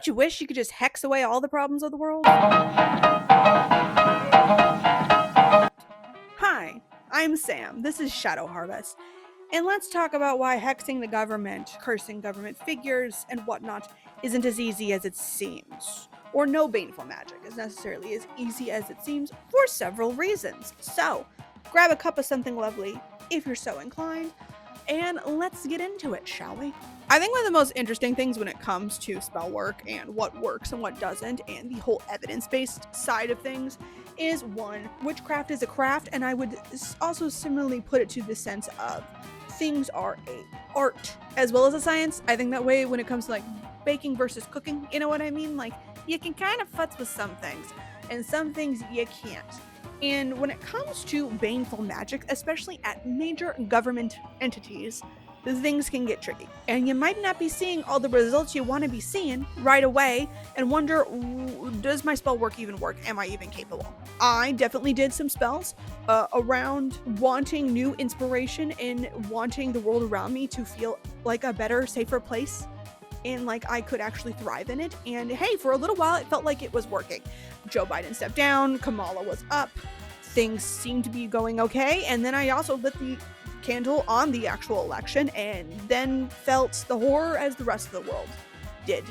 Don't you wish you could just hex away all the problems of the world? Hi, I'm Sam. This is Shadow Harvest. And let's talk about why hexing the government, cursing government figures, and whatnot isn't as easy as it seems. Or no baneful magic is necessarily as easy as it seems for several reasons. So, grab a cup of something lovely if you're so inclined, and let's get into it, shall we? I think one of the most interesting things when it comes to spell work and what works and what doesn't, and the whole evidence-based side of things, is one, witchcraft is a craft, and I would also similarly put it to the sense of things are a art as well as a science. I think that way when it comes to like baking versus cooking, you know what I mean? Like you can kind of futz with some things, and some things you can't. And when it comes to baneful magic, especially at major government entities, things can get tricky. And you might not be seeing all the results you want to be seeing right away and wonder, does my spell work even work? Am I even capable? I definitely did some spells around wanting new inspiration and wanting the world around me to feel like a better, safer place. And like I could actually thrive in it. And hey, for a little while, it felt like it was working. Joe Biden stepped down, Kamala was up, things seemed to be going okay. And then I also lit the candle on the actual election and then felt the horror as the rest of the world did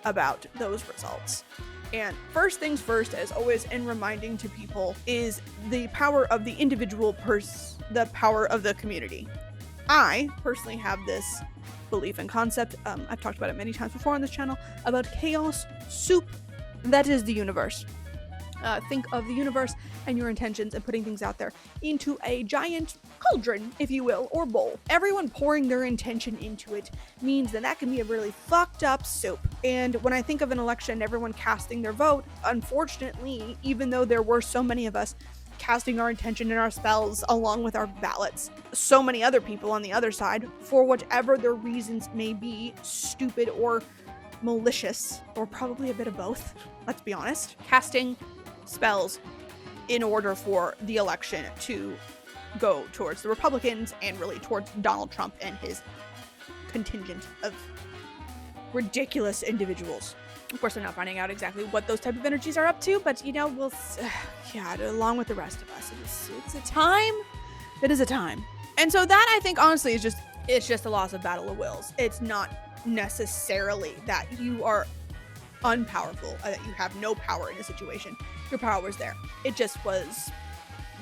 about those results. And first things first, as always, in reminding to people, is the power of the individual the power of the community. I personally have this belief and concept, I've talked about it many times before on this channel, about chaos soup. That is the universe. Think of the universe and your intentions and putting things out there into a giant cauldron, if you will, or bowl. Everyone pouring their intention into it means that can be a really fucked up soup. And when I think of an election, everyone casting their vote, unfortunately, even though there were so many of us casting our intention and our spells along with our ballots, so many other people on the other side, for whatever their reasons may be, stupid or malicious, or probably a bit of both, let's be honest, casting spells in order for the election to go towards the Republicans and really towards Donald Trump and his contingent of ridiculous individuals. Of course, I'm not finding out exactly what those type of energies are up to, but you know, we'll, yeah, along with the rest of us, it's a time. It is a time. And so that, I think, honestly, it's just a loss of battle of wills. It's not necessarily that you are unpowerful, that you have no power in a situation. Your power was there. It just was,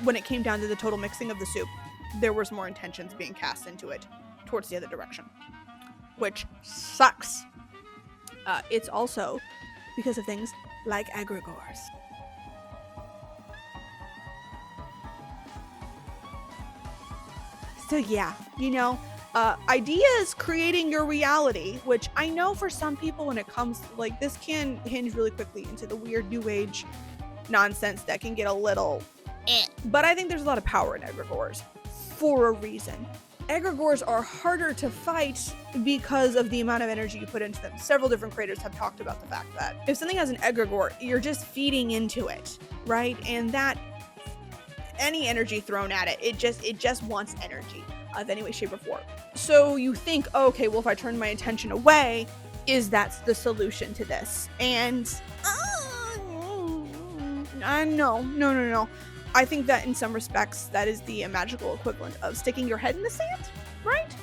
when it came down to the total mixing of the soup, there was more intentions being cast into it towards the other direction, which sucks. It's also because of things like egregores. So yeah, you know, ideas creating your reality, which I know for some people when it comes, like, this can hinge really quickly into the weird new age nonsense that can get a little but I think there's a lot of power in egregores for a reason. Egregores are harder to fight because of the amount of energy you put into them. Several different creators have talked about the fact that if something has an egregore, you're just feeding into it, right? And that any energy thrown at it, it just wants energy of any way, shape, or form. So you think, okay, well, if I turn my attention away, is that the solution to this? And no. I think that in some respects, that is the magical equivalent of sticking your head in the sand, right?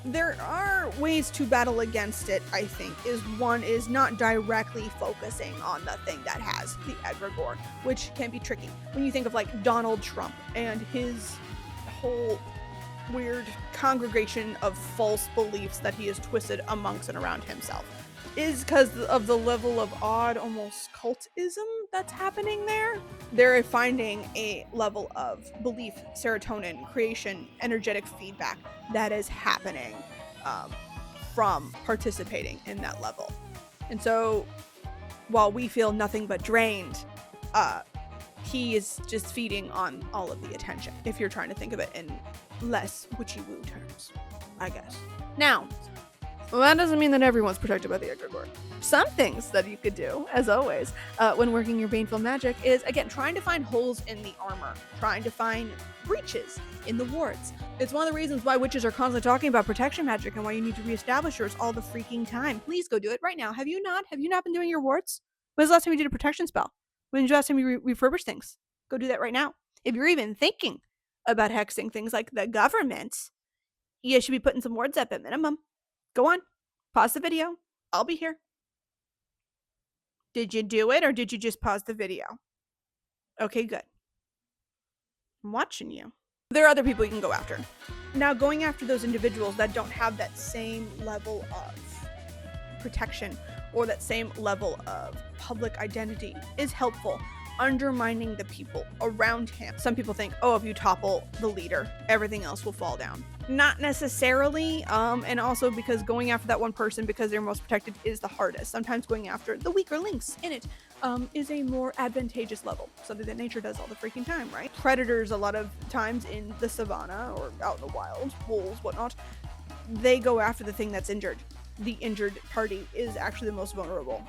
There are ways to battle against it, I think. One is not directly focusing on the thing that has the egregore, which can be tricky. When you think of like Donald Trump and his whole weird congregation of false beliefs that he has twisted amongst and around himself, is because of the level of odd, almost cultism that's happening there. They're finding a level of belief, serotonin, creation, energetic feedback that is happening from participating in that level. And so while we feel nothing but drained, he is just feeding on all of the attention, if you're trying to think of it in less witchy woo terms, I guess. Now, Well, that doesn't mean that everyone's protected by the egregore. Some things that you could do, as always, when working your baneful magic is, again, trying to find holes in the armor, trying to find breaches in the wards. It's one of the reasons why witches are constantly talking about protection magic and why you need to reestablish yours all the freaking time. Please go do it right now. Have you not? Have you not been doing your wards? When's the last time you did a protection spell? When's the last time you refurbished things? Go do that right now. If you're even thinking about hexing things like the government, you should be putting some wards up at minimum. Go on. Pause the video. I'll be here. Did you do it or did you just pause the video? Okay, good. I'm watching you. There are other people you can go after. Now, going after those individuals that don't have that same level of protection or that same level of public identity is helpful. Undermining the people around him. Some people think, oh, if you topple the leader, everything else will fall down. Not necessarily, and also because going after that one person because they're most protected is the hardest. Sometimes going after the weaker links in it is a more advantageous level. Something that nature does all the freaking time, right? Predators, a lot of times in the savannah or out in the wild, wolves, whatnot, they go after the thing that's injured. The injured party is actually the most vulnerable.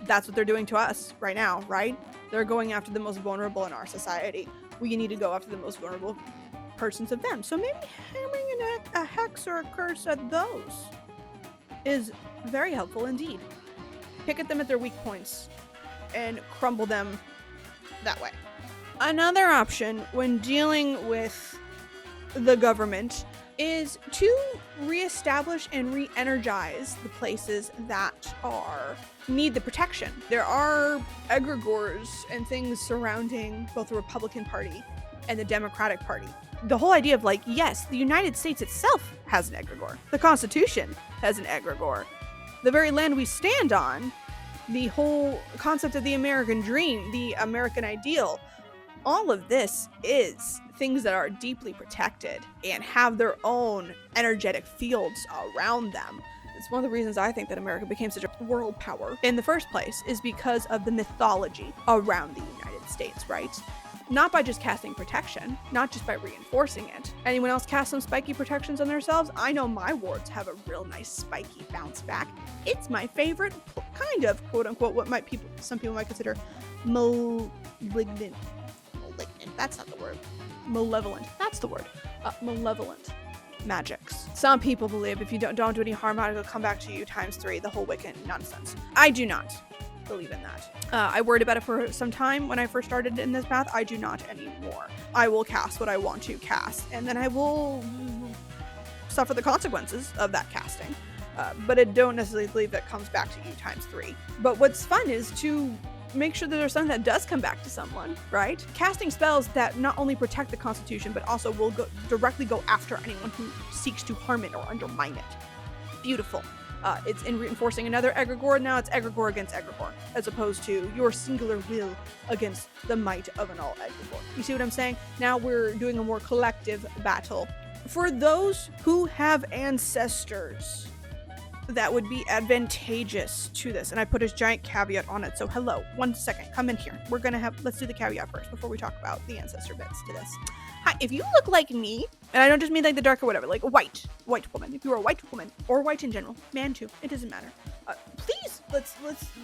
That's what they're doing to us right now, right? They're going after the most vulnerable in our society. We need to go after the most vulnerable persons of them. So maybe hammering in a hex or a curse at those is very helpful indeed. Pick at them at their weak points and crumble them that way. Another option when dealing with the government is to reestablish and re-energize the places that need the protection. There are egregores and things surrounding both the Republican Party and the Democratic Party. The whole idea of yes, the United States itself has an egregore. The Constitution has an egregore. The very land we stand on, the whole concept of the American dream, the American ideal, all of this is things that are deeply protected and have their own energetic fields around them. It's one of the reasons I think that America became such a world power in the first place is because of the mythology around the United States, right? Not by just casting protection, not just by reinforcing it. Anyone else cast some spiky protections on themselves? I know my wards have a real nice spiky bounce back. It's my favorite kind of, quote unquote, what some people might consider malignant. That's not the word. Malevolent. That's the word. Malevolent magics. Some people believe if you don't do any harm, it'll come back to you times 3. The whole Wiccan nonsense. I do not believe in that. I worried about it for some time when I first started in this path. I do not anymore. I will cast what I want to cast, and then I will suffer the consequences of that casting. But I don't necessarily believe that comes back to you times 3. But what's fun is to make sure that there's something that does come back to someone, right? Casting spells that not only protect the Constitution, but also will directly go after anyone who seeks to harm it or undermine it. Beautiful. It's in reinforcing another egregore. Now it's egregore against egregore, as opposed to your singular will against the might of an all egregore. You see what I'm saying? Now we're doing a more collective battle. For those who have ancestors, that would be advantageous to this, and I put a giant caveat on it. So hello, 1 second, come in here. Let's do the caveat first before we talk about the ancestor bits to this. Hi, if you look like me, and I don't just mean like the dark or whatever, like a white woman, if you're a white woman or white in general, man too, it doesn't matter. Please, let's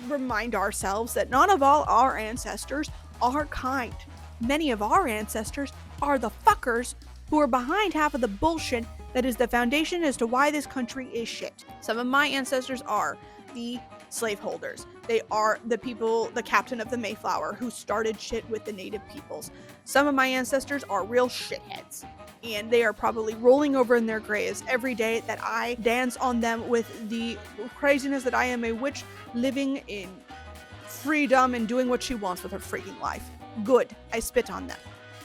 remind ourselves that none of all our ancestors are kind. Many of our ancestors are the fuckers who are behind half of the bullshit that is the foundation as to why this country is shit. Some of my ancestors are the slaveholders. They are the people, the captain of the Mayflower who started shit with the native peoples. Some of my ancestors are real shitheads, and they are probably rolling over in their graves every day that I dance on them with the craziness that I am a witch living in freedom and doing what she wants with her freaking life. Good. I spit on them.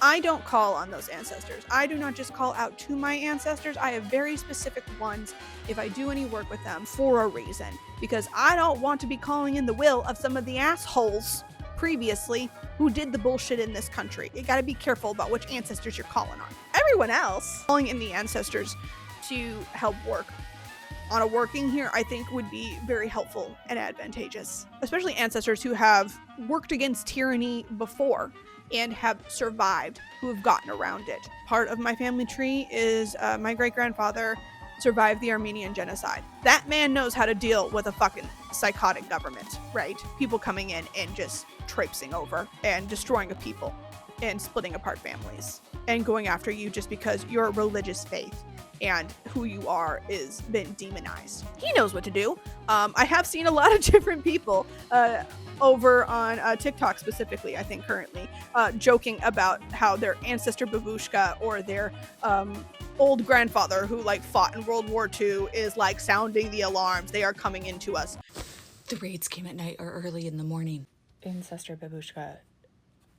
I don't call on those ancestors. I do not just call out to my ancestors. I have very specific ones if I do any work with them for a reason. Because I don't want to be calling in the will of some of the assholes previously who did the bullshit in this country. You gotta be careful about which ancestors you're calling on. Everyone else, calling in the ancestors to help work on a working here, I think would be very helpful and advantageous. Especially ancestors who have worked against tyranny before and have survived, who have gotten around it. Part of my family tree is my great-grandfather survived the Armenian genocide. That man knows how to deal with a fucking psychotic government, right? People coming in and just traipsing over and destroying a people and splitting apart families and going after you just because your religious faith and who you are is been demonized. He knows what to do. I have seen a lot of different people over on TikTok specifically, I think currently, joking about how their ancestor babushka or their old grandfather who like fought in World War II is like sounding the alarms. They are coming into us. The raids came at night or early in the morning. Ancestor babushka,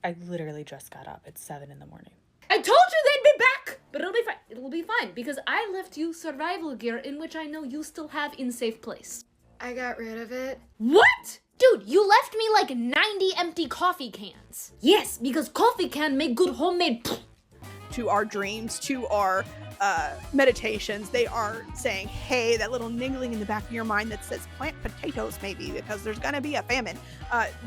I literally just got up. It's 7 in the morning. I told you they'd be back! But it'll be fine. It'll be fine, because I left you survival gear in which I know you still have in safe place. I got rid of it. What? Dude, you left me like 90 empty coffee cans. Yes, because coffee can make good homemade... To our dreams, to our meditations, they are saying, hey, that little niggling in the back of your mind that says plant potatoes maybe because there's gonna be a famine.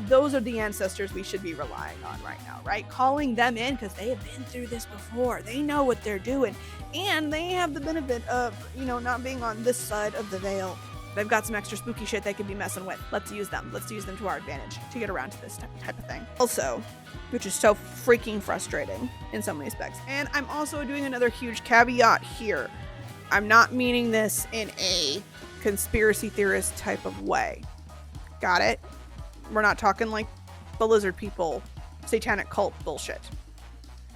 Those are the ancestors we should be relying on right now, right? Calling them in because they have been through this before. They know what they're doing, and they have the benefit of, you know, not being on this side of the veil. They've got some extra spooky shit they could be messing with. Let's use them. Let's use them to our advantage to get around to this type of thing. Also, which is so freaking frustrating in so many respects. And I'm also doing another huge caveat here. I'm not meaning this in a conspiracy theorist type of way. Got it? We're not talking like the lizard people, satanic cult bullshit.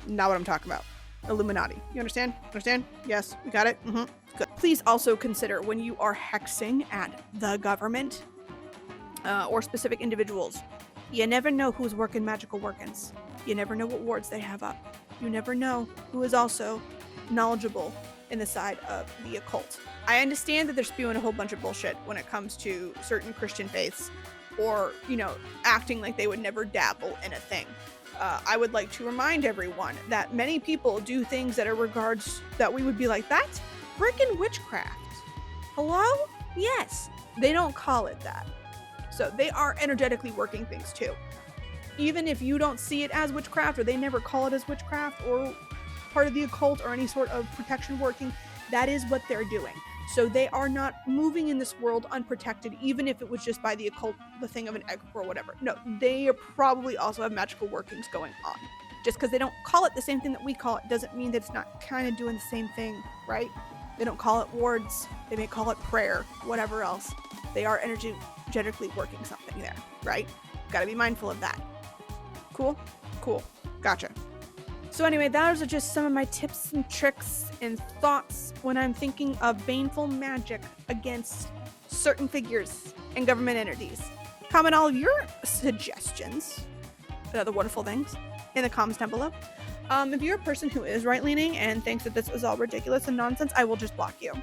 Not what I'm talking about. Illuminati. You understand? Understand? Yes, we got it? Mm-hmm. Good. Please also consider when you are hexing at the government or specific individuals, you never know who's working magical workings. You never know what wards they have up. You never know who is also knowledgeable in the side of the occult. I understand that they're spewing a whole bunch of bullshit when it comes to certain Christian faiths or, you know, acting like they would never dabble in a thing. I would like to remind everyone that many people do things that are regards that we would be like, that's freaking witchcraft. Hello? Yes. They don't call it that. So they are energetically working things too. Even if you don't see it as witchcraft or they never call it as witchcraft or part of the occult or any sort of protection working, that is what they're doing. So they are not moving in this world unprotected, even if it was just by the occult, the thing of an egregore or whatever. No, they probably also have magical workings going on. Just because they don't call it the same thing that we call it doesn't mean that it's not kind of doing the same thing, right? They don't call it wards. They may call it prayer, whatever else. They are energetically working something there, right? Gotta be mindful of that. Cool? Cool. Gotcha. So anyway, those are just some of my tips and tricks and thoughts when I'm thinking of baneful magic against certain figures and government entities. Comment all of your suggestions, the other wonderful things, in the comments down below. If you're a person who is right-leaning and thinks that this is all ridiculous and nonsense, I will just block you.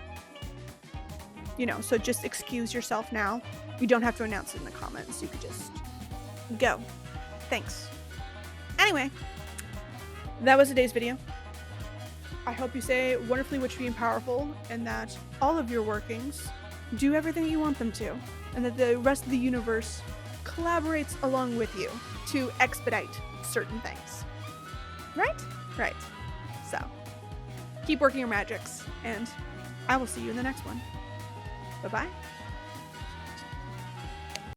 You know, so just excuse yourself now. You don't have to announce it in the comments. You could just go. Thanks. Anyway, that was today's video. I hope you stay wonderfully witchy and powerful, and that all of your workings do everything you want them to, and that the rest of the universe collaborates along with you to expedite certain things. Right? Right. So, keep working your magics, and I will see you in the next one. Bye-bye.